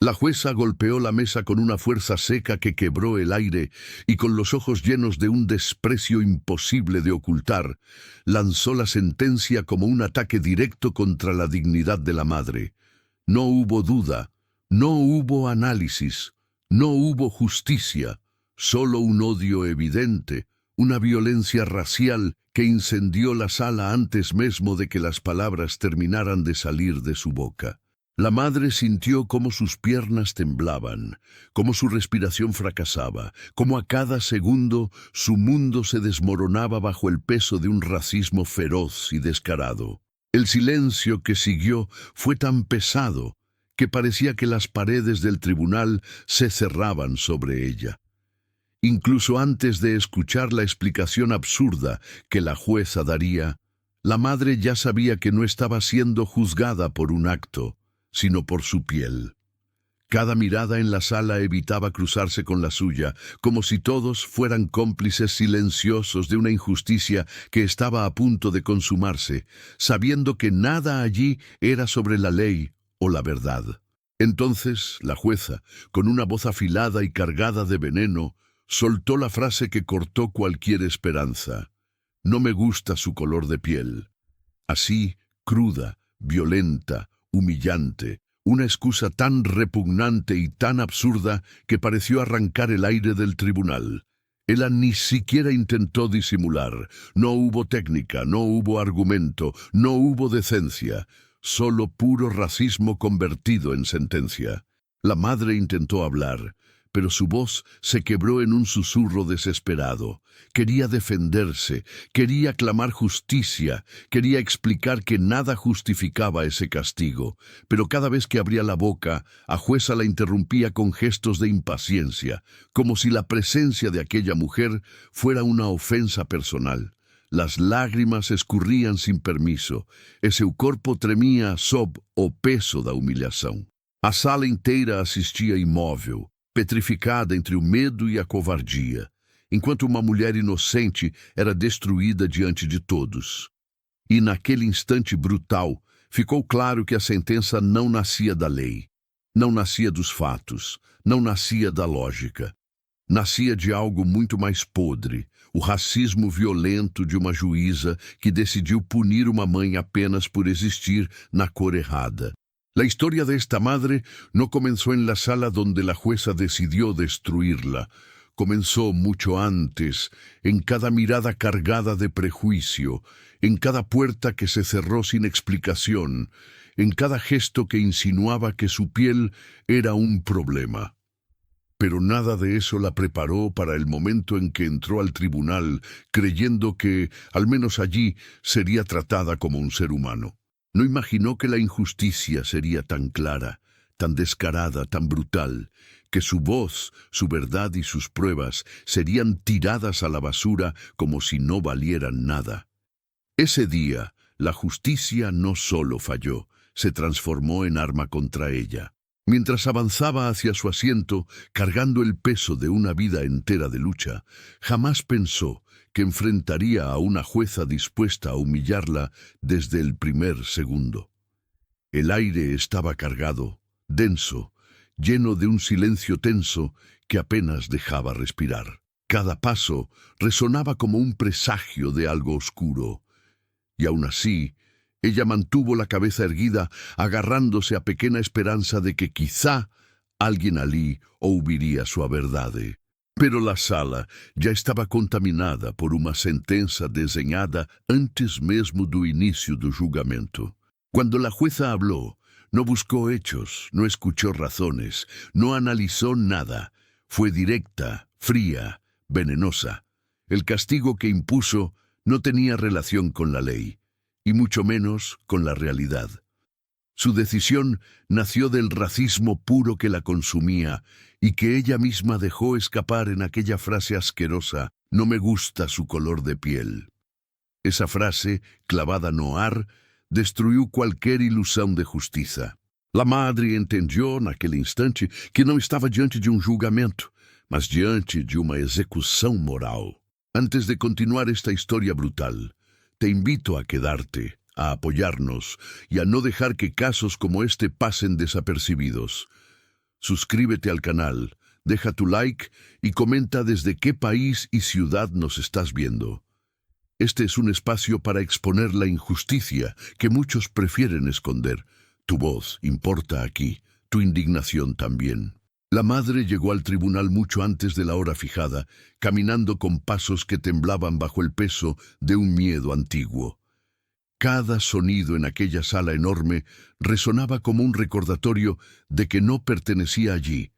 La jueza golpeó la mesa con una fuerza seca que quebró el aire y con los ojos llenos de un desprecio imposible de ocultar, lanzó la sentencia como un ataque directo contra la dignidad de la madre. No hubo duda, no hubo análisis, no hubo justicia, solo un odio evidente, una violencia racial que incendió la sala antes mismo de que las palabras terminaran de salir de su boca. La madre sintió cómo sus piernas temblaban, cómo su respiración fracasaba, cómo a cada segundo su mundo se desmoronaba bajo el peso de un racismo feroz y descarado. El silencio que siguió fue tan pesado que parecía que las paredes del tribunal se cerraban sobre ella. Incluso antes de escuchar la explicación absurda que la jueza daría, la madre ya sabía que no estaba siendo juzgada por un acto, sino por su piel. Cada mirada en la sala evitaba cruzarse con la suya, como si todos fueran cómplices silenciosos de una injusticia que estaba a punto de consumarse, sabiendo que nada allí era sobre la ley o la verdad. Entonces la jueza, con una voz afilada y cargada de veneno, soltó la frase que cortó cualquier esperanza. No me gusta su color de piel. Así, cruda, violenta, humillante, una excusa tan repugnante y tan absurda que pareció arrancar el aire del tribunal. Ella ni siquiera intentó disimular. No hubo técnica, no hubo argumento, no hubo decencia, solo puro racismo convertido en sentencia. La madre intentó hablar, pero su voz se quebró en un susurro desesperado. Quería defenderse, quería clamar justicia, quería explicar que nada justificaba ese castigo, pero cada vez que abría la boca, la jueza la interrumpía con gestos de impaciencia, como si la presencia de aquella mujer fuera una ofensa personal. Las lágrimas escurrían sin permiso, e seu corpo tremia sob o peso da humilhação. A sala inteira assistia imóvel, petrificada entre o medo e a covardia, enquanto uma mulher inocente era destruída diante de todos. E naquele instante brutal, ficou claro que a sentença não nascia da lei, não nascia dos fatos, não nascia da lógica. Nascia de algo muito mais podre, o racismo violento de uma juíza que decidiu punir uma mãe apenas por existir na cor errada. La historia de esta madre no comenzó en la sala donde la jueza decidió destruirla. Comenzó mucho antes, en cada mirada cargada de prejuicio, en cada puerta que se cerró sin explicación, en cada gesto que insinuaba que su piel era un problema. Pero nada de eso la preparó para el momento en que entró al tribunal, creyendo que, al menos allí, sería tratada como un ser humano. No imaginó que la injusticia sería tan clara, tan descarada, tan brutal, que su voz, su verdad y sus pruebas serían tiradas a la basura como si no valieran nada. Ese día, la justicia no solo falló, se transformó en arma contra ella. Mientras avanzaba hacia su asiento, cargando el peso de una vida entera de lucha, jamás pensó que enfrentaría a una jueza dispuesta a humillarla desde el primer segundo. El aire estaba cargado, denso, lleno de un silencio tenso que apenas dejaba respirar. Cada paso resonaba como un presagio de algo oscuro, y aún así, ella mantuvo la cabeza erguida, agarrándose a pequena esperanza de que quizá alguien allí ouviría sua verdade. Pero la sala já estava contaminada por uma sentença desenhada antes mesmo do início do julgamento. Cuando la jueza habló, no buscó hechos, no escuchó razones, no analizó nada. Fue directa, fría, venenosa. El castigo que impuso no tenía relación con la ley, y mucho menos con la realidad. Su decisión nació del racismo puro que la consumía y que ella misma dejó escapar en aquella frase asquerosa: no me gusta su color de piel. Esa frase, clavada no ar, destruiu qualquer ilusão de justiça. La madre entendeu naquele instante que não estava diante de um julgamento, mas diante de uma execução moral. Antes de continuar esta historia brutal, te invito a quedarte, a apoyarnos y a no dejar que casos como este pasen desapercibidos. Suscríbete al canal, deja tu like y comenta desde qué país y ciudad nos estás viendo. Este es un espacio para exponer la injusticia que muchos prefieren esconder. Tu voz importa aquí, tu indignación también. La madre llegó al tribunal mucho antes de la hora fijada, caminando con pasos que temblaban bajo el peso de un miedo antiguo. Cada sonido en aquella sala enorme resonaba como un recordatorio de que no pertenecía allí,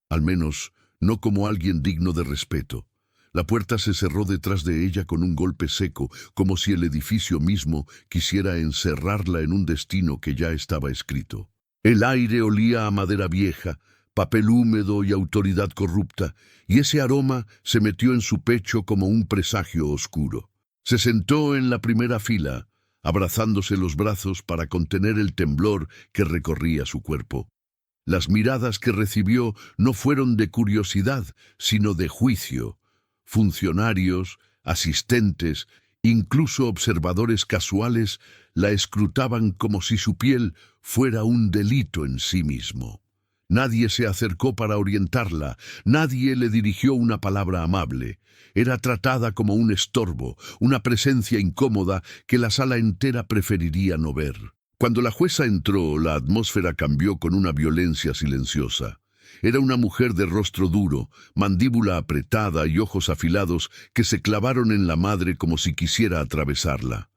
al menos no como alguien digno de respeto. La puerta se cerró detrás de ella con un golpe seco, como si el edificio mismo quisiera encerrarla en un destino que ya estaba escrito. El aire olía a madera vieja, papel húmedo y autoridad corrupta, y ese aroma se metió en su pecho como un presagio oscuro. Se sentó en la primera fila, abrazándose los brazos para contener el temblor que recorría su cuerpo. Las miradas que recibió no fueron de curiosidad, sino de juicio. Funcionarios, asistentes, incluso observadores casuales la escrutaban como si su piel fuera un delito en sí mismo. Nadie se acercó para orientarla, nadie le dirigió una palabra amable. Era tratada como un estorbo, una presencia incómoda que la sala entera preferiría no ver. Cuando la jueza entró, la atmósfera cambió con una violencia silenciosa. Era una mujer de rostro duro, mandíbula apretada y ojos afilados que se clavaron en la madre como si quisiera atravesarla.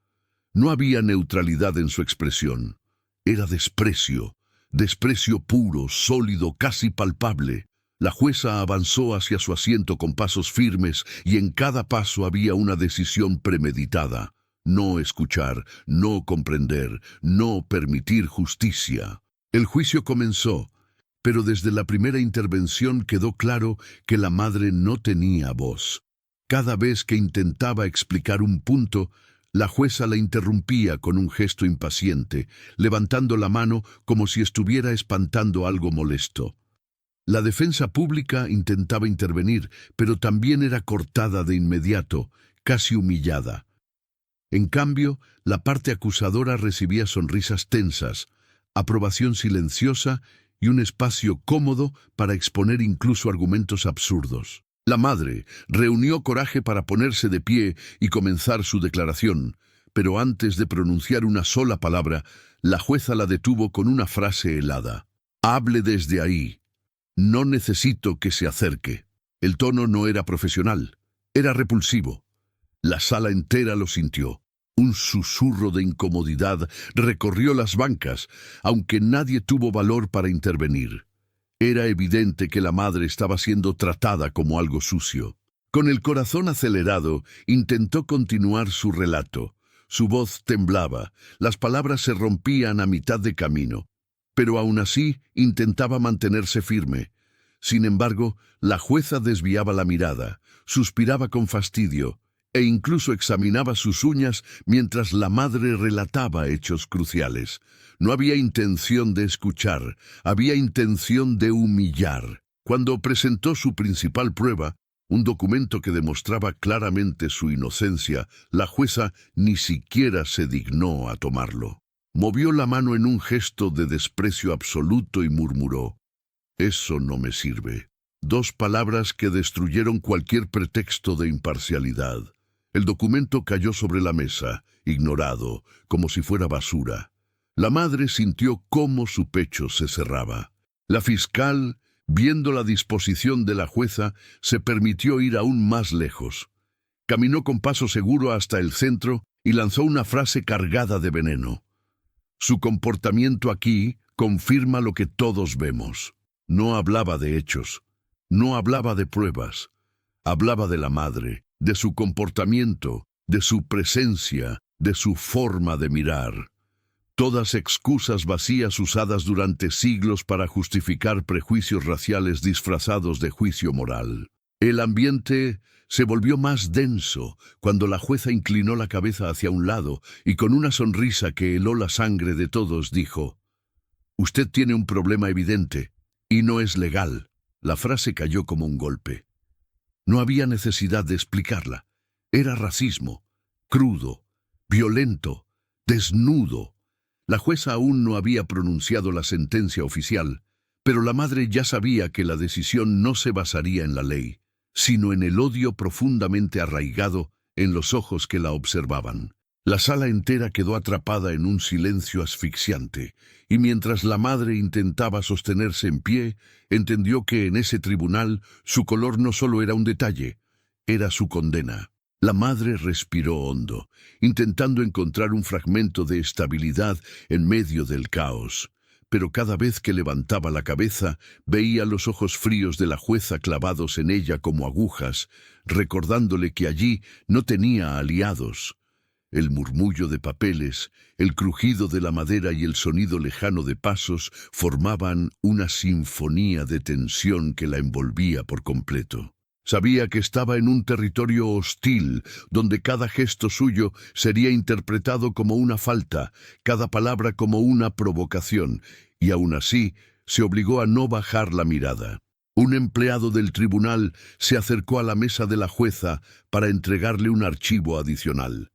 No había neutralidad en su expresión. Era desprecio, desprecio puro, sólido, casi palpable. La jueza avanzó hacia su asiento con pasos firmes y en cada paso había una decisión premeditada. No escuchar, no comprender, no permitir justicia. El juicio comenzó. Pero desde la primera intervención quedó claro que la madre no tenía voz. Cada vez que intentaba explicar un punto, la jueza la interrumpía con un gesto impaciente, levantando la mano como si estuviera espantando algo molesto. La defensa pública intentaba intervenir, pero también era cortada de inmediato, casi humillada. En cambio, la parte acusadora recibía sonrisas tensas, aprobación silenciosa y un espacio cómodo para exponer incluso argumentos absurdos. La madre reunió coraje para ponerse de pie y comenzar su declaración, pero antes de pronunciar una sola palabra, la jueza la detuvo con una frase helada. «Hable desde ahí. No necesito que se acerque». El tono no era profesional, era repulsivo. La sala entera lo sintió. Un susurro de incomodidad recorrió las bancas, aunque nadie tuvo valor para intervenir. Era evidente que la madre estaba siendo tratada como algo sucio. Con el corazón acelerado, intentó continuar su relato. Su voz temblaba, las palabras se rompían a mitad de camino. Pero aún así intentaba mantenerse firme. Sin embargo, la jueza desviaba la mirada, suspiraba con fastidio, e incluso examinaba sus uñas mientras la madre relataba hechos cruciales. No había intención de escuchar, había intención de humillar. Cuando presentó su principal prueba, un documento que demostraba claramente su inocencia, la jueza ni siquiera se dignó a tomarlo. Movió la mano en un gesto de desprecio absoluto y murmuró: «Eso no me sirve». Dos palabras que destruyeron cualquier pretexto de imparcialidad. El documento cayó sobre la mesa, ignorado, como si fuera basura. La madre sintió cómo su pecho se cerraba. La fiscal, viendo la disposición de la jueza, se permitió ir aún más lejos. Caminó con paso seguro hasta el centro y lanzó una frase cargada de veneno. Su comportamiento aquí confirma lo que todos vemos. No hablaba de hechos, no hablaba de pruebas, hablaba de la madre, de su comportamiento, de su presencia, de su forma de mirar. Todas excusas vacías usadas durante siglos para justificar prejuicios raciales disfrazados de juicio moral. El ambiente se volvió más denso cuando la jueza inclinó la cabeza hacia un lado y con una sonrisa que heló la sangre de todos dijo: «Usted tiene un problema evidente y no es legal». La frase cayó como un golpe. No había necesidad de explicarla. Era racismo, crudo, violento, desnudo. La jueza aún no había pronunciado la sentencia oficial, Pero la madre ya sabía que la decisión no se basaría en la ley, sino en el odio profundamente arraigado en los ojos que la observaban. La sala entera quedó atrapada en un silencio asfixiante, y mientras la madre intentaba sostenerse en pie, entendió que en ese tribunal su color no solo era un detalle, era su condena. La madre respiró hondo, intentando encontrar un fragmento de estabilidad en medio del caos. Pero cada vez que levantaba la cabeza, veía los ojos fríos de la jueza clavados en ella como agujas, recordándole que allí no tenía aliados. El murmullo de papeles, el crujido de la madera y el sonido lejano de pasos formaban una sinfonía de tensión que la envolvía por completo. Sabía que estaba en un territorio hostil, donde cada gesto suyo sería interpretado como una falta, cada palabra como una provocación, y aún así se obligó a no bajar la mirada. Un empleado del tribunal se acercó a la mesa de la jueza para entregarle un archivo adicional.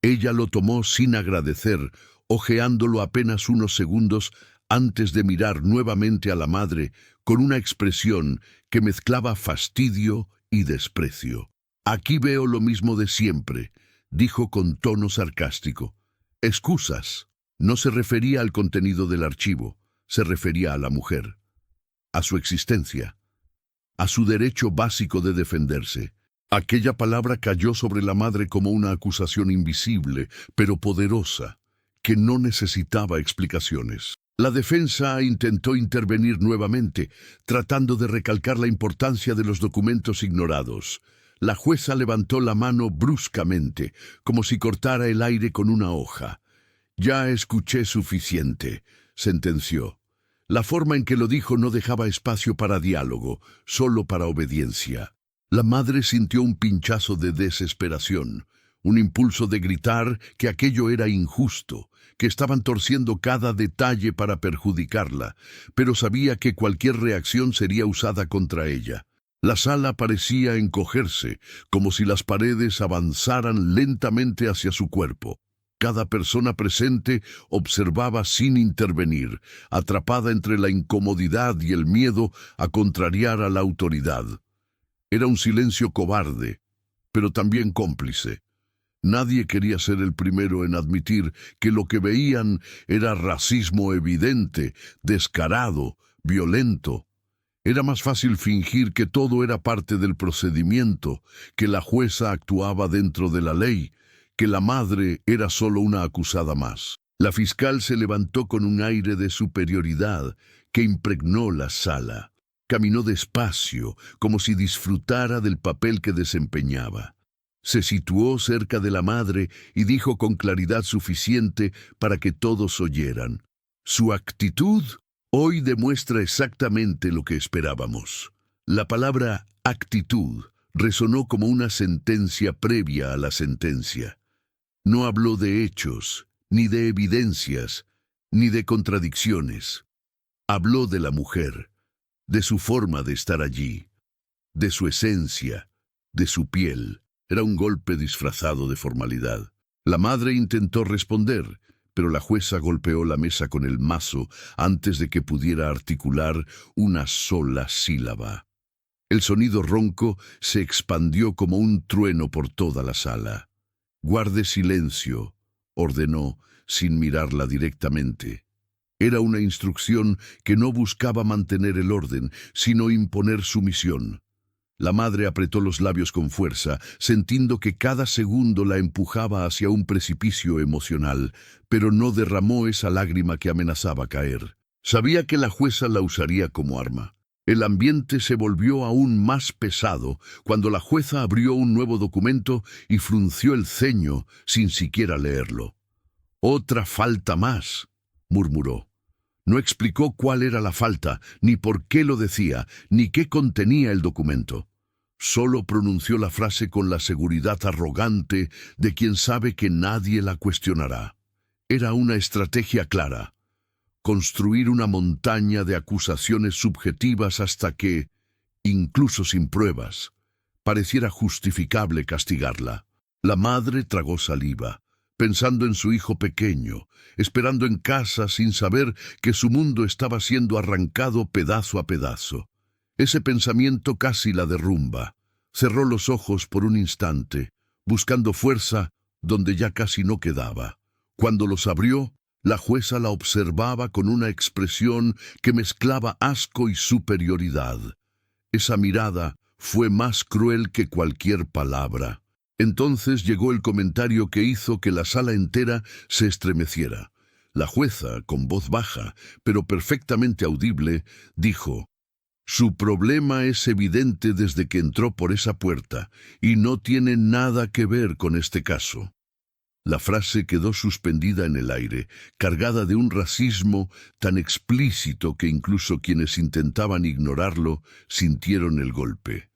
Ella lo tomó sin agradecer, hojeándolo apenas unos segundos antes de mirar nuevamente a la madre con una expresión que mezclaba fastidio y desprecio. «Aquí veo lo mismo de siempre», dijo con tono sarcástico. «Excusas». No se refería al contenido del archivo, se refería a la mujer, a su existencia, a su derecho básico de defenderse. Aquella palabra cayó sobre la madre como una acusación invisible, pero poderosa, que no necesitaba explicaciones. La defensa intentó intervenir nuevamente, tratando de recalcar la importancia de los documentos ignorados. La jueza levantó la mano bruscamente, como si cortara el aire con una hoja. «Ya escuché suficiente», sentenció. La forma en que lo dijo no dejaba espacio para diálogo, solo para obediencia. La madre sintió un pinchazo de desesperación, un impulso de gritar que aquello era injusto, que estaban torciendo cada detalle para perjudicarla, pero sabía que cualquier reacción sería usada contra ella. La sala parecía encogerse, como si las paredes avanzaran lentamente hacia su cuerpo. Cada persona presente observaba sin intervenir, atrapada entre la incomodidad y el miedo a contrariar a la autoridad. Era un silencio cobarde, pero también cómplice. Nadie quería ser el primero en admitir que lo que veían era racismo evidente, descarado, violento. Era más fácil fingir que todo era parte del procedimiento, que la jueza actuaba dentro de la ley, que la madre era solo una acusada más. La fiscal se levantó con un aire de superioridad que impregnó la sala. Caminó despacio, como si disfrutara del papel que desempeñaba. Se situó cerca de la madre y dijo con claridad suficiente para que todos oyeran: «Su actitud hoy demuestra exactamente lo que esperábamos». La palabra actitud resonó como una sentencia previa a la sentencia. No habló de hechos, ni de evidencias, ni de contradicciones. Habló de la mujer, de su forma de estar allí, de su esencia, de su piel. Era un golpe disfrazado de formalidad. La madre intentó responder, pero la jueza golpeó la mesa con el mazo antes de que pudiera articular una sola sílaba. El sonido ronco se expandió como un trueno por toda la sala. «Guarde silencio», ordenó, sin mirarla directamente. Era una instrucción que no buscaba mantener el orden, sino imponer sumisión. La madre apretó los labios con fuerza, sintiendo que cada segundo la empujaba hacia un precipicio emocional, pero no derramó esa lágrima que amenazaba caer. Sabía que la jueza la usaría como arma. El ambiente se volvió aún más pesado cuando la jueza abrió un nuevo documento y frunció el ceño sin siquiera leerlo. «Otra falta más», murmuró. No explicó cuál era la falta, ni por qué lo decía, ni qué contenía el documento. Solo pronunció la frase con la seguridad arrogante de quien sabe que nadie la cuestionará. Era una estrategia clara: construir una montaña de acusaciones subjetivas hasta que, incluso sin pruebas, pareciera justificable castigarla. La madre tragó saliva, pensando en su hijo pequeño, esperando en casa sin saber que su mundo estaba siendo arrancado pedazo a pedazo. Ese pensamiento casi la derrumba. Cerró los ojos por un instante, buscando fuerza donde ya casi no quedaba. Cuando los abrió, la jueza la observaba con una expresión que mezclaba asco y superioridad. Esa mirada fue más cruel que cualquier palabra. Entonces llegó el comentario que hizo que la sala entera se estremeciera. La jueza, con voz baja, pero perfectamente audible, dijo: «Su problema es evidente desde que entró por esa puerta, y no tiene nada que ver con este caso». La frase quedó suspendida en el aire, cargada de un racismo tan explícito que incluso quienes intentaban ignorarlo sintieron el golpe.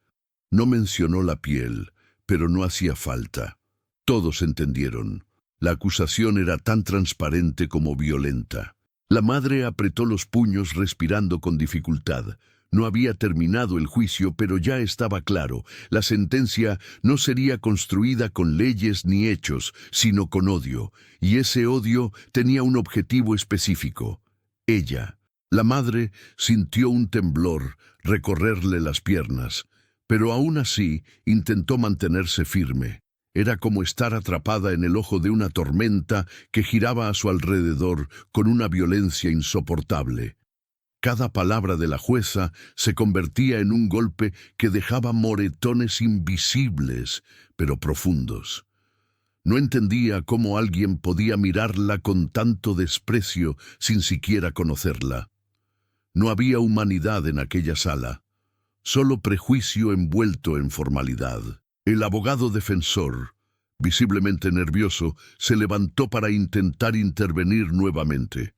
No mencionó la piel, pero no hacía falta. Todos entendieron. La acusación era tan transparente como violenta. La madre apretó los puños respirando con dificultad. No había terminado el juicio, pero ya estaba claro. La sentencia no sería construida con leyes ni hechos, sino con odio. Y ese odio tenía un objetivo específico. Ella. La madre sintió un temblor recorrerle las piernas, pero aún así intentó mantenerse firme. Era como estar atrapada en el ojo de una tormenta que giraba a su alrededor con una violencia insoportable. Cada palabra de la jueza se convertía en un golpe que dejaba moretones invisibles, pero profundos. No entendía cómo alguien podía mirarla con tanto desprecio sin siquiera conocerla. No había humanidad en aquella sala, solo prejuicio envuelto en formalidad. El abogado defensor, visiblemente nervioso, se levantó para intentar intervenir nuevamente.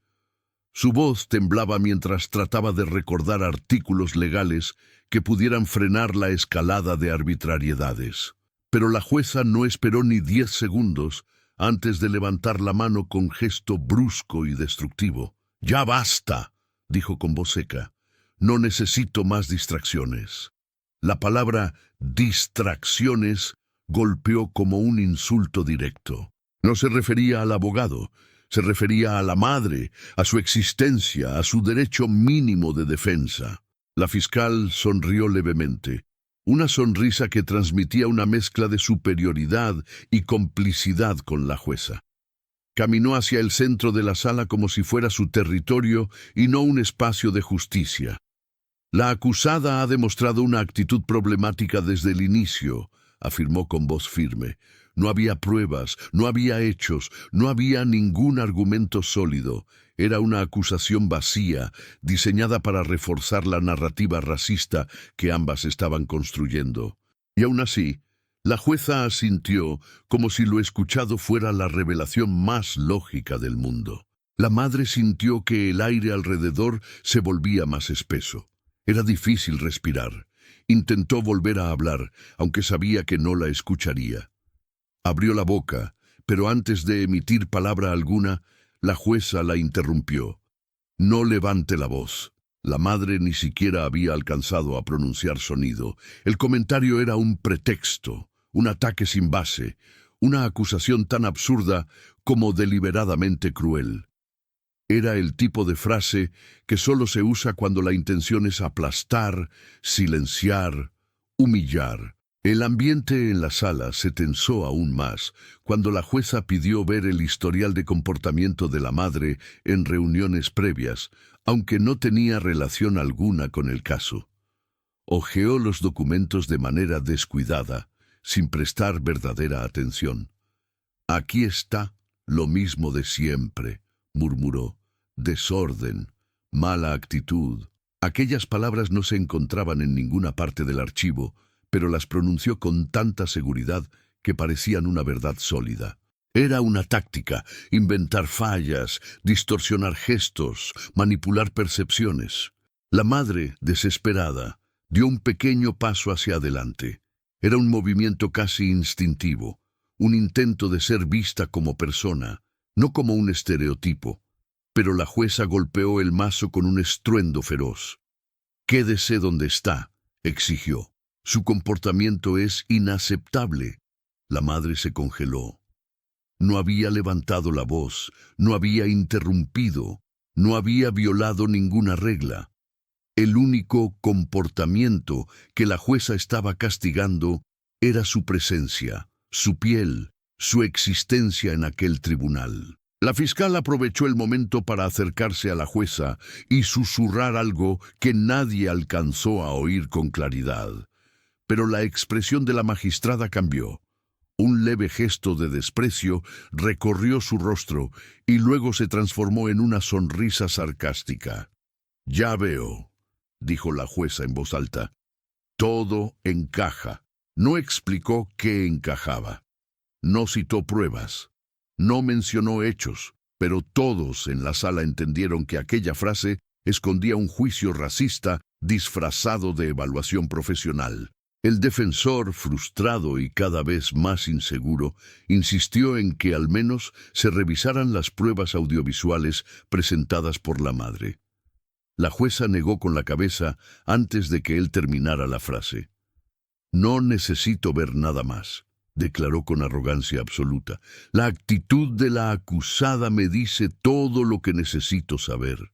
Su voz temblaba mientras trataba de recordar artículos legales que pudieran frenar la escalada de arbitrariedades. Pero la jueza no esperó ni 10 segundos antes de levantar la mano con gesto brusco y destructivo. «Ya basta», dijo con voz seca. «No necesito más distracciones». La palabra «distracciones» golpeó como un insulto directo. No se refería al abogado. Se refería a la madre, a su existencia, a su derecho mínimo de defensa. La fiscal sonrió levemente, una sonrisa que transmitía una mezcla de superioridad y complicidad con la jueza. Caminó hacia el centro de la sala como si fuera su territorio y no un espacio de justicia. «La acusada ha demostrado una actitud problemática desde el inicio», afirmó con voz firme. No había pruebas, no había hechos, no había ningún argumento sólido. Era una acusación vacía, diseñada para reforzar la narrativa racista que ambas estaban construyendo. Y aún así, la jueza asintió como si lo escuchado fuera la revelación más lógica del mundo. La madre sintió que el aire alrededor se volvía más espeso. Era difícil respirar. Intentó volver a hablar, aunque sabía que no la escucharía. Abrió la boca, pero antes de emitir palabra alguna, la jueza la interrumpió. «No levante la voz». La madre ni siquiera había alcanzado a pronunciar sonido. El comentario era un pretexto, un ataque sin base, una acusación tan absurda como deliberadamente cruel. Era el tipo de frase que solo se usa cuando la intención es aplastar, silenciar, humillar. El ambiente en la sala se tensó aún más cuando la jueza pidió ver el historial de comportamiento de la madre en reuniones previas, aunque no tenía relación alguna con el caso. Hojeó los documentos de manera descuidada, sin prestar verdadera atención. «Aquí está lo mismo de siempre», murmuró. «Desorden, mala actitud». Aquellas palabras no se encontraban en ninguna parte del archivo, pero las pronunció con tanta seguridad que parecían una verdad sólida. Era una táctica, inventar fallas, distorsionar gestos, manipular percepciones. La madre, desesperada, dio un pequeño paso hacia adelante. Era un movimiento casi instintivo, un intento de ser vista como persona, no como un estereotipo. Pero la jueza golpeó el mazo con un estruendo feroz. «Quédese donde está», exigió. «Su comportamiento es inaceptable». La madre se congeló. No había levantado la voz, no había interrumpido, no había violado ninguna regla. El único comportamiento que la jueza estaba castigando era su presencia, su piel, su existencia en aquel tribunal. La fiscal aprovechó el momento para acercarse a la jueza y susurrar algo que nadie alcanzó a oír con claridad. Pero la expresión de la magistrada cambió. Un leve gesto de desprecio recorrió su rostro y luego se transformó en una sonrisa sarcástica. «Ya veo», dijo la jueza en voz alta. «Todo encaja». No explicó qué encajaba. No citó pruebas. No mencionó hechos, pero todos en la sala entendieron que aquella frase escondía un juicio racista disfrazado de evaluación profesional. El defensor, frustrado y cada vez más inseguro, insistió en que al menos se revisaran las pruebas audiovisuales presentadas por la madre. La jueza negó con la cabeza antes de que él terminara la frase. «No necesito ver nada más», declaró con arrogancia absoluta. «La actitud de la acusada me dice todo lo que necesito saber».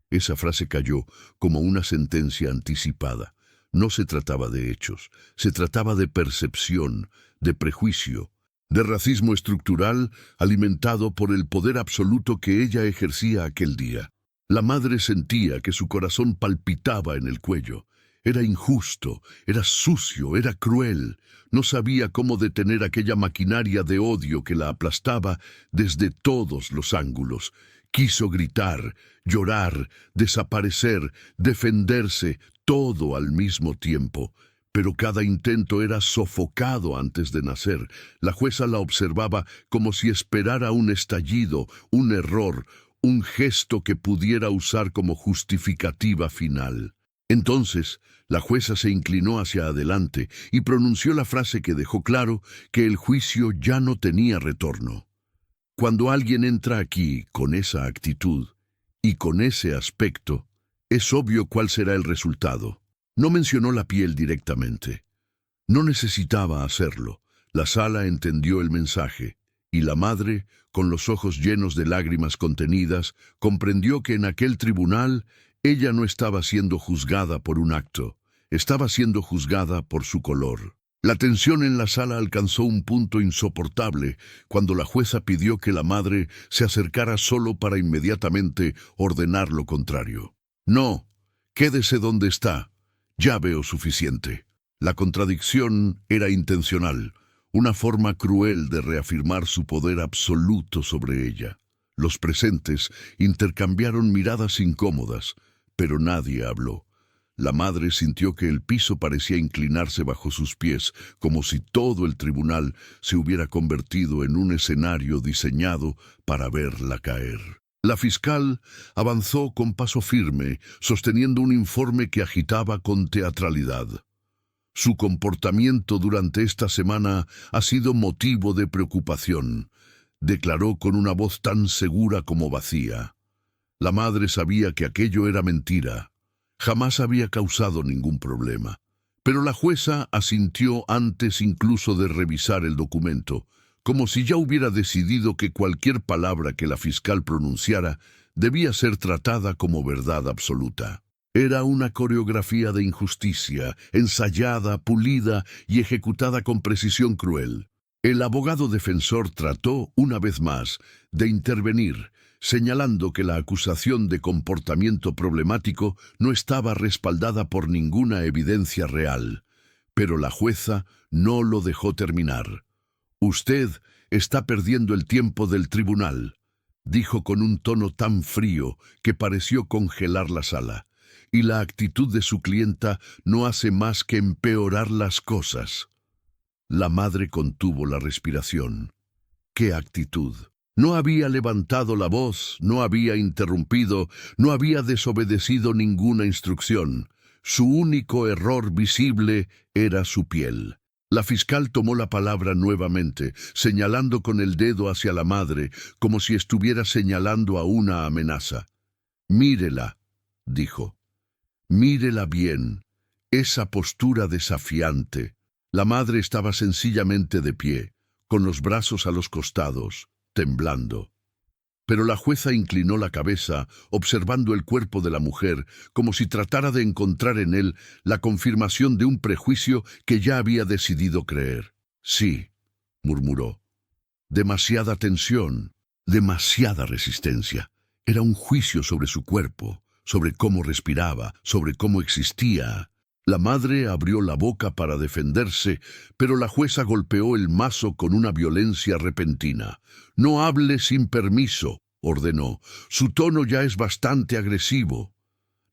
Esa frase cayó como una sentencia anticipada. No se trataba de hechos, se trataba de percepción, de prejuicio, de racismo estructural alimentado por el poder absoluto que ella ejercía aquel día. La madre sentía que su corazón palpitaba en el cuello. Era injusto, era sucio, era cruel. No sabía cómo detener aquella maquinaria de odio que la aplastaba desde todos los ángulos. Quiso gritar, llorar, desaparecer, defenderse, todo al mismo tiempo. Pero cada intento era sofocado antes de nacer. La jueza la observaba como si esperara un estallido, un error, un gesto que pudiera usar como justificativa final. Entonces, la jueza se inclinó hacia adelante y pronunció la frase que dejó claro que el juicio ya no tenía retorno. Cuando alguien entra aquí con esa actitud y con ese aspecto, es obvio cuál será el resultado. No mencionó la piel directamente. No necesitaba hacerlo. La sala entendió el mensaje, y la madre, con los ojos llenos de lágrimas contenidas, comprendió que en aquel tribunal ella no estaba siendo juzgada por un acto, estaba siendo juzgada por su color. La tensión en la sala alcanzó un punto insoportable cuando la jueza pidió que la madre se acercara solo para inmediatamente ordenar lo contrario. «No, quédese donde está. Ya veo suficiente». La contradicción era intencional, una forma cruel de reafirmar su poder absoluto sobre ella. Los presentes intercambiaron miradas incómodas, pero nadie habló. La madre sintió que el piso parecía inclinarse bajo sus pies, como si todo el tribunal se hubiera convertido en un escenario diseñado para verla caer. La fiscal avanzó con paso firme, sosteniendo un informe que agitaba con teatralidad. Su comportamiento durante esta semana ha sido motivo de preocupación, declaró con una voz tan segura como vacía. La madre sabía que aquello era mentira. Jamás había causado ningún problema. Pero la jueza asintió antes incluso de revisar el documento, como si ya hubiera decidido que cualquier palabra que la fiscal pronunciara debía ser tratada como verdad absoluta. Era una coreografía de injusticia, ensayada, pulida y ejecutada con precisión cruel. El abogado defensor trató, una vez más, de intervenir, señalando que la acusación de comportamiento problemático no estaba respaldada por ninguna evidencia real. Pero la jueza no lo dejó terminar. «Usted está perdiendo el tiempo del tribunal», dijo con un tono tan frío que pareció congelar la sala. «Y la actitud de su clienta no hace más que empeorar las cosas». La madre contuvo la respiración. ¿Qué actitud? No había levantado la voz, no había interrumpido, no había desobedecido ninguna instrucción. Su único error visible era su piel. La fiscal tomó la palabra nuevamente, señalando con el dedo hacia la madre, como si estuviera señalando a una amenaza. «Mírela», dijo. «Mírela bien. Esa postura desafiante». La madre estaba sencillamente de pie, con los brazos a los costados, temblando. Pero la jueza inclinó la cabeza, observando el cuerpo de la mujer, como si tratara de encontrar en él la confirmación de un prejuicio que ya había decidido creer. «Sí», murmuró. Demasiada tensión, demasiada resistencia. Era un juicio sobre su cuerpo, sobre cómo respiraba, sobre cómo existía. La madre abrió la boca para defenderse, pero la jueza golpeó el mazo con una violencia repentina. «No hable sin permiso», ordenó. «Su tono ya es bastante agresivo».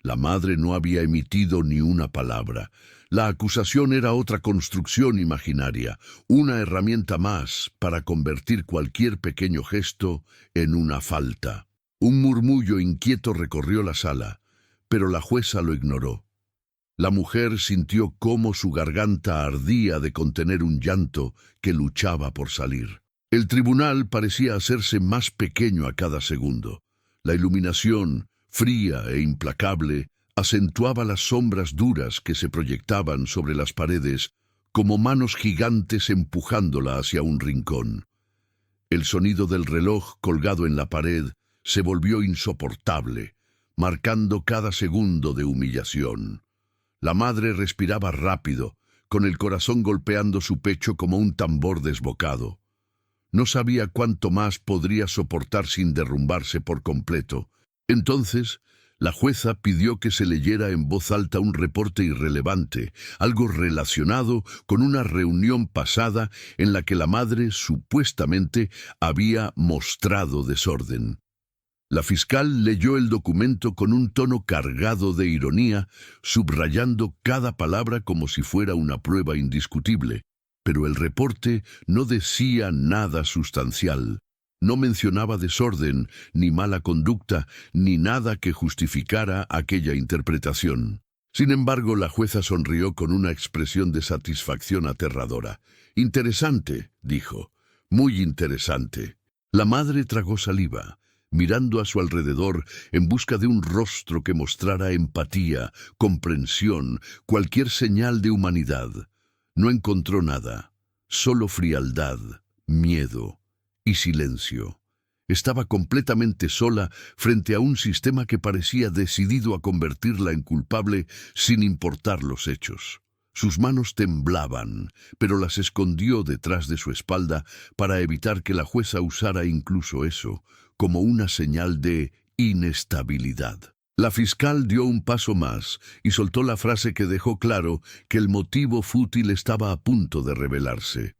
La madre no había emitido ni una palabra. La acusación era otra construcción imaginaria, una herramienta más para convertir cualquier pequeño gesto en una falta. Un murmullo inquieto recorrió la sala, pero la jueza lo ignoró. La mujer sintió cómo su garganta ardía de contener un llanto que luchaba por salir. El tribunal parecía hacerse más pequeño a cada segundo. La iluminación, fría e implacable, acentuaba las sombras duras que se proyectaban sobre las paredes como manos gigantes empujándola hacia un rincón. El sonido del reloj colgado en la pared se volvió insoportable, marcando cada segundo de humillación. La madre respiraba rápido, con el corazón golpeando su pecho como un tambor desbocado. No sabía cuánto más podría soportar sin derrumbarse por completo. Entonces, la jueza pidió que se leyera en voz alta un reporte irrelevante, algo relacionado con una reunión pasada en la que la madre supuestamente había mostrado desorden. La fiscal leyó el documento con un tono cargado de ironía, subrayando cada palabra como si fuera una prueba indiscutible. Pero el reporte no decía nada sustancial. No mencionaba desorden, ni mala conducta, ni nada que justificara aquella interpretación. Sin embargo, la jueza sonrió con una expresión de satisfacción aterradora. «Interesante», dijo, «muy interesante». La madre tragó saliva, mirando a su alrededor en busca de un rostro que mostrara empatía, comprensión, cualquier señal de humanidad. No encontró nada, solo frialdad, miedo y silencio. Estaba completamente sola frente a un sistema que parecía decidido a convertirla en culpable sin importar los hechos. Sus manos temblaban, pero las escondió detrás de su espalda para evitar que la jueza usara incluso eso como una señal de inestabilidad. La fiscal dio un paso más y soltó la frase que dejó claro que el motivo fútil estaba a punto de revelarse.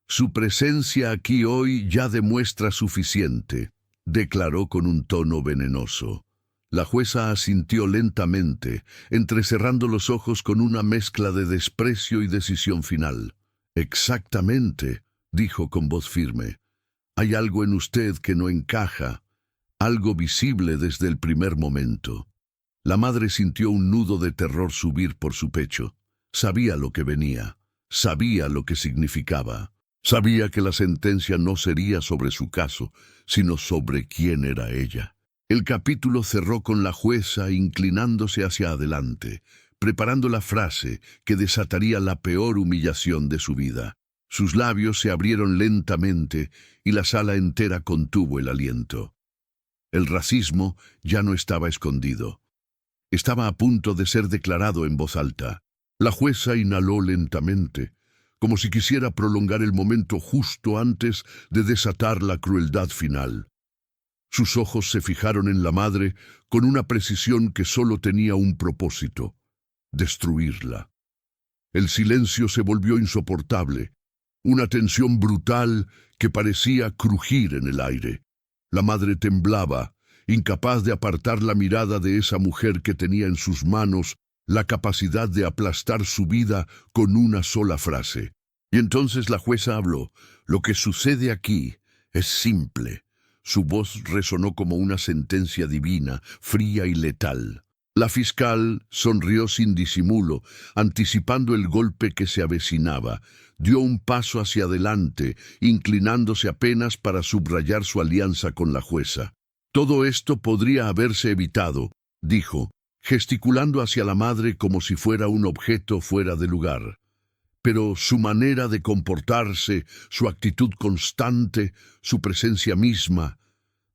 «Su presencia aquí hoy ya demuestra suficiente», declaró con un tono venenoso. La jueza asintió lentamente, entrecerrando los ojos con una mezcla de desprecio y decisión final. «Exactamente», dijo con voz firme. «Hay algo en usted que no encaja, algo visible desde el primer momento». La madre sintió un nudo de terror subir por su pecho. Sabía lo que venía, sabía lo que significaba. Sabía que la sentencia no sería sobre su caso, sino sobre quién era ella. El capítulo cerró con la jueza inclinándose hacia adelante, preparando la frase que desataría la peor humillación de su vida. Sus labios se abrieron lentamente y la sala entera contuvo el aliento. El racismo ya no estaba escondido. Estaba a punto de ser declarado en voz alta. La jueza inhaló lentamente, como si quisiera prolongar el momento justo antes de desatar la crueldad final. Sus ojos se fijaron en la madre con una precisión que solo tenía un propósito: destruirla. El silencio se volvió insoportable, una tensión brutal que parecía crujir en el aire. La madre temblaba, incapaz de apartar la mirada de esa mujer que tenía en sus manos la capacidad de aplastar su vida con una sola frase. Y entonces la jueza habló. «Lo que sucede aquí es simple». Su voz resonó como una sentencia divina, fría y letal. La fiscal sonrió sin disimulo, anticipando el golpe que se avecinaba. Dio un paso hacia adelante, inclinándose apenas para subrayar su alianza con la jueza. «Todo esto podría haberse evitado», dijo, gesticulando hacia la madre como si fuera un objeto fuera de lugar. pero su manera de comportarse, su actitud constante, su presencia misma,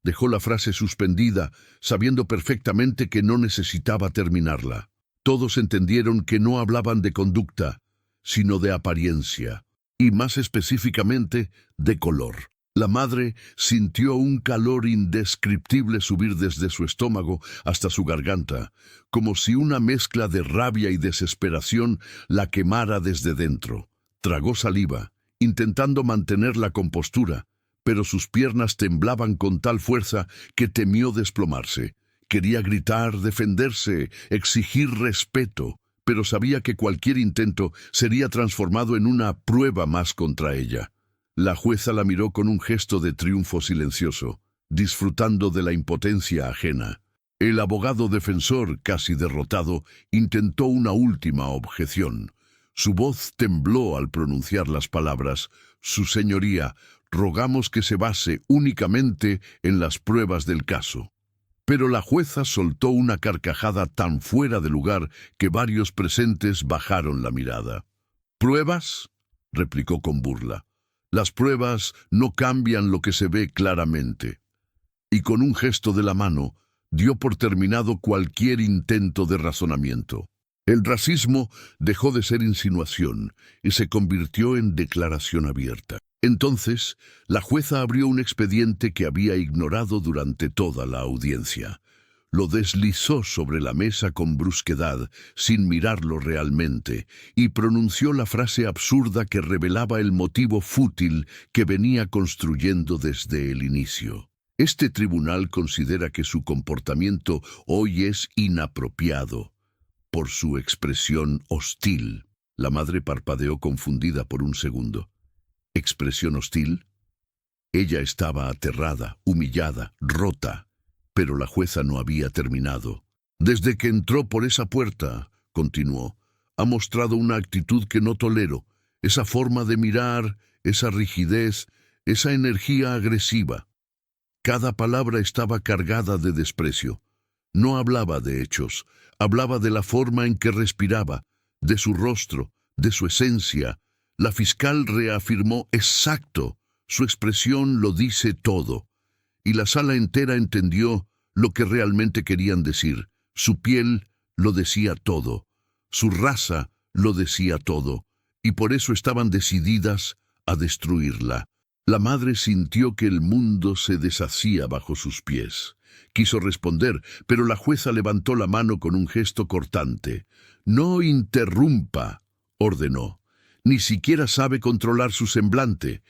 dejó la frase suspendida, sabiendo perfectamente que no necesitaba terminarla. Todos entendieron que no hablaban de conducta, sino de apariencia, y más específicamente, de color. La madre sintió un calor indescriptible subir desde su estómago hasta su garganta, como si una mezcla de rabia y desesperación la quemara desde dentro. Tragó saliva, intentando mantener la compostura, pero sus piernas temblaban con tal fuerza que temió desplomarse. Quería gritar, defenderse, exigir respeto, pero sabía que cualquier intento sería transformado en una prueba más contra ella. La jueza la miró con un gesto de triunfo silencioso, disfrutando de la impotencia ajena. El abogado defensor, casi derrotado, intentó una última objeción. Su voz tembló al pronunciar las palabras: «Su señoría, rogamos que se base únicamente en las pruebas del caso». Pero la jueza soltó una carcajada tan fuera de lugar que varios presentes bajaron la mirada. «¿Pruebas?», replicó con burla. «Las pruebas no cambian lo que se ve claramente». Y con un gesto de la mano, dio por terminado cualquier intento de razonamiento. El racismo dejó de ser insinuación y se convirtió en declaración abierta. Entonces, la jueza abrió un expediente que había ignorado durante toda la audiencia. Lo deslizó sobre la mesa con brusquedad, sin mirarlo realmente, y pronunció la frase absurda que revelaba el motivo fútil que venía construyendo desde el inicio. Este tribunal considera que su comportamiento hoy es inapropiado por su expresión hostil. La madre parpadeó confundida por un segundo. ¿Expresión hostil? Ella estaba aterrada, humillada, rota. Pero la jueza no había terminado. «Desde que entró por esa puerta», continuó, «ha mostrado una actitud que no tolero, esa forma de mirar, esa rigidez, esa energía agresiva». Cada palabra estaba cargada de desprecio. No hablaba de hechos, hablaba de la forma en que respiraba, de su rostro, de su esencia. La fiscal reafirmó: «Exacto, su expresión lo dice todo». Y la sala entera entendió lo que realmente querían decir. Su piel lo decía todo, su raza lo decía todo, y por eso estaban decididas a destruirla. La madre sintió que el mundo se deshacía bajo sus pies. Quiso responder, pero la jueza levantó la mano con un gesto cortante. «No interrumpa», ordenó. «Ni siquiera sabe controlar su semblante.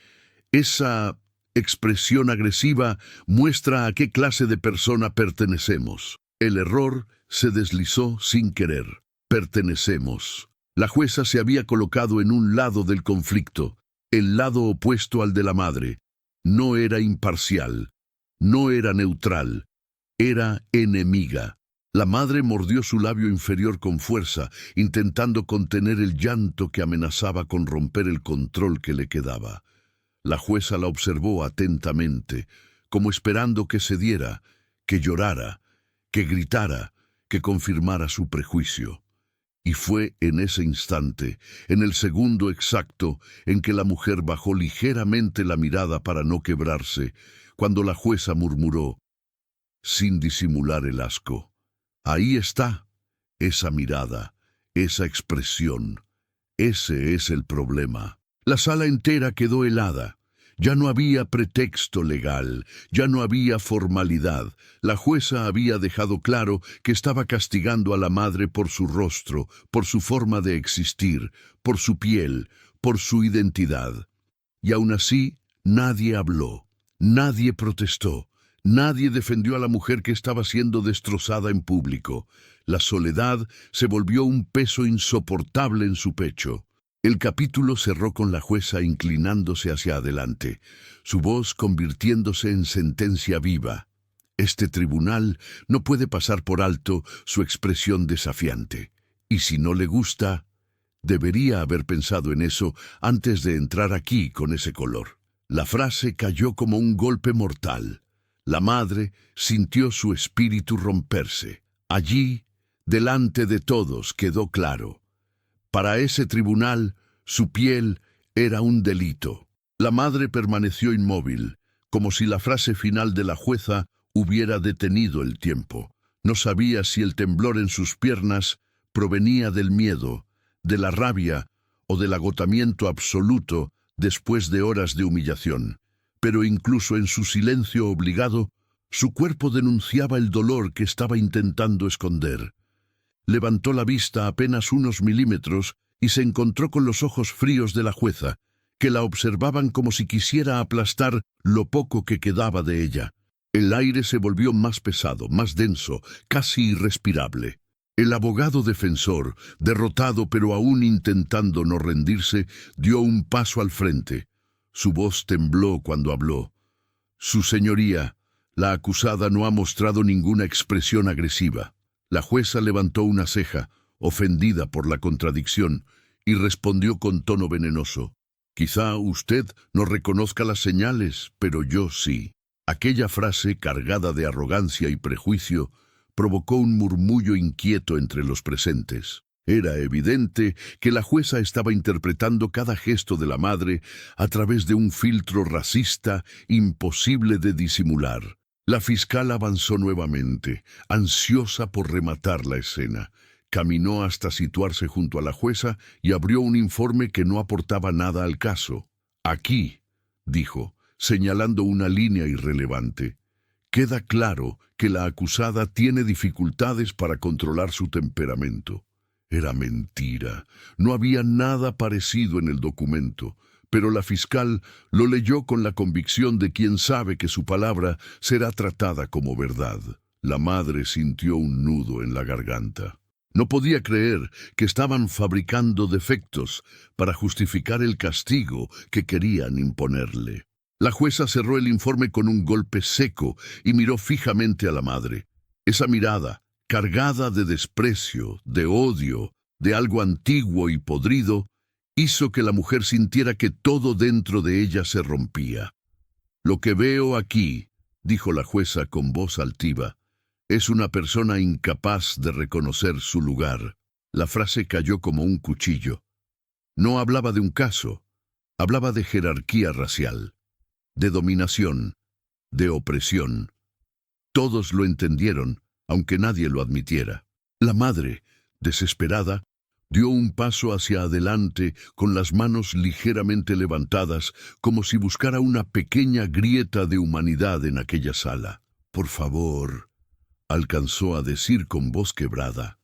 Esa expresión agresiva muestra a qué clase de persona pertenecemos». El error se deslizó sin querer. Pertenecemos. La jueza se había colocado en un lado del conflicto, el lado opuesto al de la madre. No era imparcial, no era neutral, era enemiga. La madre mordió su labio inferior con fuerza, intentando contener el llanto que amenazaba con romper el control que le quedaba. La jueza la observó atentamente, como esperando que cediera, que llorara, que gritara, que confirmara su prejuicio. Y fue en ese instante, en el segundo exacto, en que la mujer bajó ligeramente la mirada para no quebrarse, cuando la jueza murmuró, sin disimular el asco: «Ahí está, esa mirada, esa expresión. Ese es el problema». La sala entera quedó helada. Ya no había pretexto legal, ya no había formalidad. La jueza había dejado claro que estaba castigando a la madre por su rostro, por su forma de existir, por su piel, por su identidad. Y aún así, nadie habló, nadie protestó, nadie defendió a la mujer que estaba siendo destrozada en público. La soledad se volvió un peso insoportable en su pecho. El capítulo cerró con la jueza inclinándose hacia adelante, su voz convirtiéndose en sentencia viva. Este tribunal no puede pasar por alto su expresión desafiante. Y si no le gusta, debería haber pensado en eso antes de entrar aquí con ese color. La frase cayó como un golpe mortal. La madre sintió su espíritu romperse. Allí, delante de todos, quedó claro: para ese tribunal, Su piel era un delito. La madre permaneció inmóvil, como si la frase final de la jueza hubiera detenido el tiempo. No sabía si el temblor en sus piernas provenía del miedo, de la rabia o del agotamiento absoluto después de horas de humillación. Pero incluso en su silencio obligado, su cuerpo denunciaba el dolor que estaba intentando esconder. Levantó la vista apenas unos milímetros y se encontró con los ojos fríos de la jueza, que la observaban como si quisiera aplastar lo poco que quedaba de ella. El aire se volvió más pesado, más denso, casi irrespirable. El abogado defensor, derrotado pero aún intentando no rendirse, dio un paso al frente. Su voz tembló cuando habló. «Su señoría, la acusada no ha mostrado ninguna expresión agresiva». La jueza levantó una ceja, ofendida por la contradicción, y respondió con tono venenoso. «Quizá usted no reconozca las señales, pero yo sí». Aquella frase, cargada de arrogancia y prejuicio, provocó un murmullo inquieto entre los presentes. Era evidente que la jueza estaba interpretando cada gesto de la madre a través de un filtro racista imposible de disimular. La fiscal avanzó nuevamente, ansiosa por rematar la escena. Caminó hasta situarse junto a la jueza y abrió un informe que no aportaba nada al caso. «Aquí», dijo, señalando una línea irrelevante, «queda claro que la acusada tiene dificultades para controlar su temperamento». Era mentira. No había nada parecido en el documento, pero la fiscal lo leyó con la convicción de quien sabe que su palabra será tratada como verdad. La madre sintió un nudo en la garganta. No podía creer que estaban fabricando defectos para justificar el castigo que querían imponerle. La jueza cerró el informe con un golpe seco y miró fijamente a la madre. Esa mirada, cargada de desprecio, de odio, de algo antiguo y podrido, hizo que la mujer sintiera que todo dentro de ella se rompía. «Lo que veo aquí», dijo la jueza con voz altiva, «es una persona incapaz de reconocer su lugar». La frase cayó como un cuchillo. No hablaba de un caso, hablaba de jerarquía racial, de dominación, de opresión. Todos lo entendieron, aunque nadie lo admitiera. La madre, desesperada, dio un paso hacia adelante con las manos ligeramente levantadas, como si buscara una pequeña grieta de humanidad en aquella sala. «Por favor», alcanzó a decir con voz quebrada.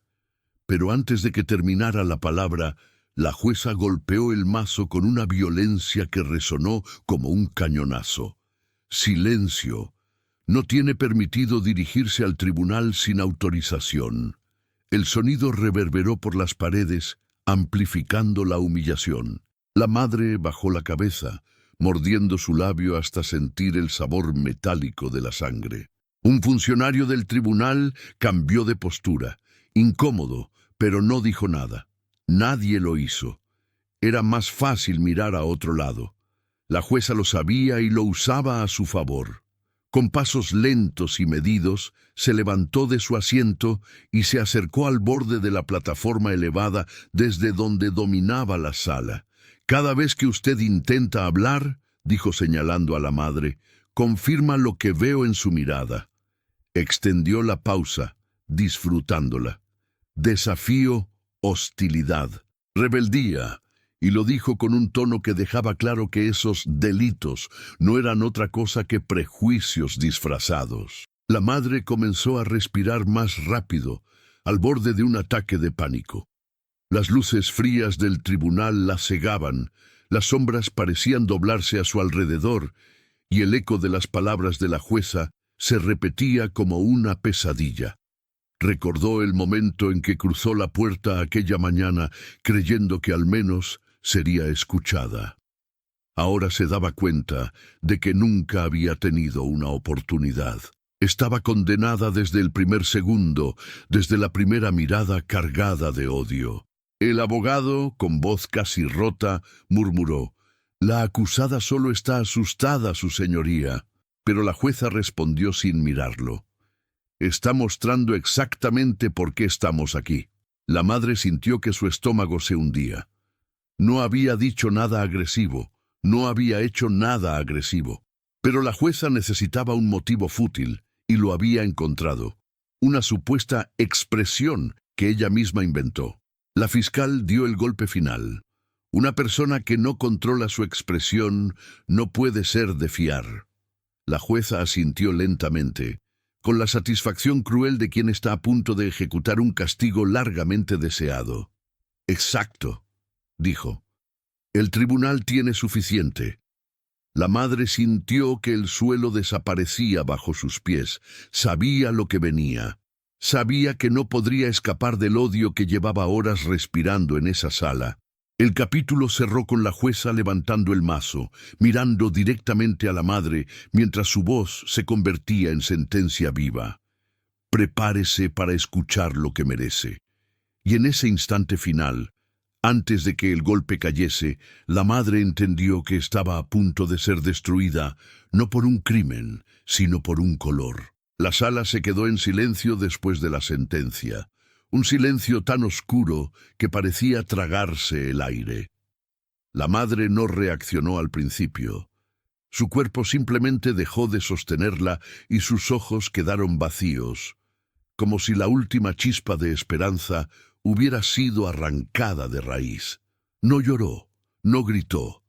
Pero antes de que terminara la palabra, la jueza golpeó el mazo con una violencia que resonó como un cañonazo. «Silencio. No tiene permitido dirigirse al tribunal sin autorización». El sonido reverberó por las paredes, amplificando la humillación. La madre bajó la cabeza, mordiendo su labio hasta sentir el sabor metálico de la sangre. Un funcionario del tribunal cambió de postura, incómodo, pero no dijo nada. Nadie lo hizo. Era más fácil mirar a otro lado. La jueza lo sabía y lo usaba a su favor. Con pasos lentos y medidos, se levantó de su asiento y se acercó al borde de la plataforma elevada desde donde dominaba la sala. «Cada vez que usted intenta hablar», dijo señalando a la madre, «confirma lo que veo en su mirada». Extendió la pausa, disfrutándola. «Desafío, hostilidad, rebeldía». Y lo dijo con un tono que dejaba claro que esos delitos no eran otra cosa que prejuicios disfrazados. La madre comenzó a respirar más rápido, al borde de un ataque de pánico. Las luces frías del tribunal la cegaban, las sombras parecían doblarse a su alrededor, y el eco de las palabras de la jueza se repetía como una pesadilla. Recordó el momento en que cruzó la puerta aquella mañana, creyendo que al menos sería escuchada. Ahora se daba cuenta de que nunca había tenido una oportunidad. Estaba condenada desde el primer segundo, desde la primera mirada cargada de odio. El abogado, con voz casi rota, murmuró: «La acusada solo está asustada, su señoría». Pero la jueza respondió sin mirarlo: «Está mostrando exactamente por qué estamos aquí». La madre sintió que su estómago se hundía. No había dicho nada agresivo, no había hecho nada agresivo. Pero la jueza necesitaba un motivo fútil, y lo había encontrado. Una supuesta expresión que ella misma inventó. La fiscal dio el golpe final. Una persona que no controla su expresión no puede ser de fiar. La jueza asintió lentamente, con la satisfacción cruel de quien está a punto de ejecutar un castigo largamente deseado. Exacto, dijo. El tribunal tiene suficiente. La madre sintió que el suelo desaparecía bajo sus pies. Sabía lo que venía. Sabía que no podría escapar del odio que llevaba horas respirando en esa sala. El capítulo cerró con la jueza levantando el mazo, mirando directamente a la madre, mientras su voz se convertía en sentencia viva. Prepárese para escuchar lo que merece. Y en ese instante final, antes de que el golpe cayese, la madre entendió que estaba a punto de ser destruida, no por un crimen, sino por un color. La sala se quedó en silencio después de la sentencia, un silencio tan oscuro que parecía tragarse el aire. La madre no reaccionó al principio. Su cuerpo simplemente dejó de sostenerla y sus ojos quedaron vacíos, como si la última chispa de esperanza hubiera sido arrancada de raíz. No lloró, no gritó.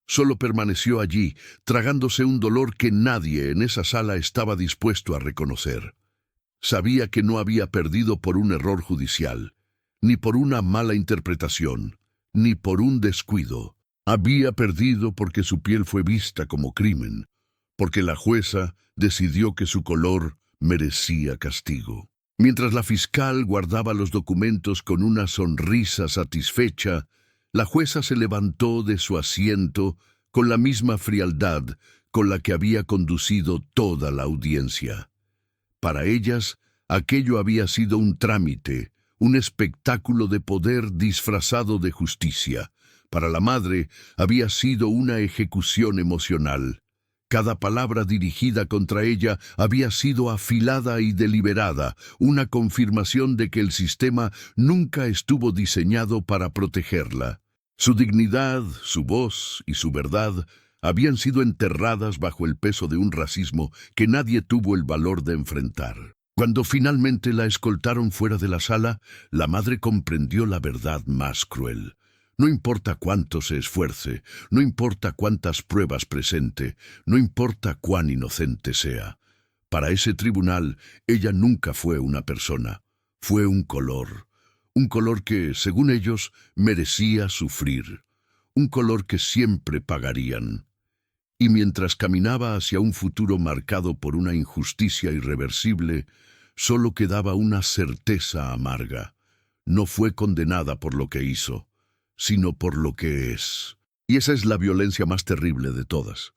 Solo permaneció allí, tragándose un dolor que nadie en esa sala estaba dispuesto a reconocer. Sabía que no había perdido por un error judicial, ni por una mala interpretación, ni por un descuido. Había perdido porque su piel fue vista como crimen, porque la jueza decidió que su color merecía castigo. Mientras la fiscal guardaba los documentos con una sonrisa satisfecha, la jueza se levantó de su asiento con la misma frialdad con la que había conducido toda la audiencia. Para ellas, aquello había sido un trámite, un espectáculo de poder disfrazado de justicia. Para la madre, había sido una ejecución emocional. Cada palabra dirigida contra ella había sido afilada y deliberada, una confirmación de que el sistema nunca estuvo diseñado para protegerla. Su dignidad, su voz y su verdad habían sido enterradas bajo el peso de un racismo que nadie tuvo el valor de enfrentar. Cuando finalmente la escoltaron fuera de la sala, la madre comprendió la verdad más cruel. No importa cuánto se esfuerce, no importa cuántas pruebas presente, no importa cuán inocente sea. Para ese tribunal, ella nunca fue una persona, fue un color que, según ellos, merecía sufrir, un color que siempre pagarían. Y mientras caminaba hacia un futuro marcado por una injusticia irreversible, solo quedaba una certeza amarga. No fue condenada por lo que hizo, sino por lo que es. Y esa es la violencia más terrible de todas.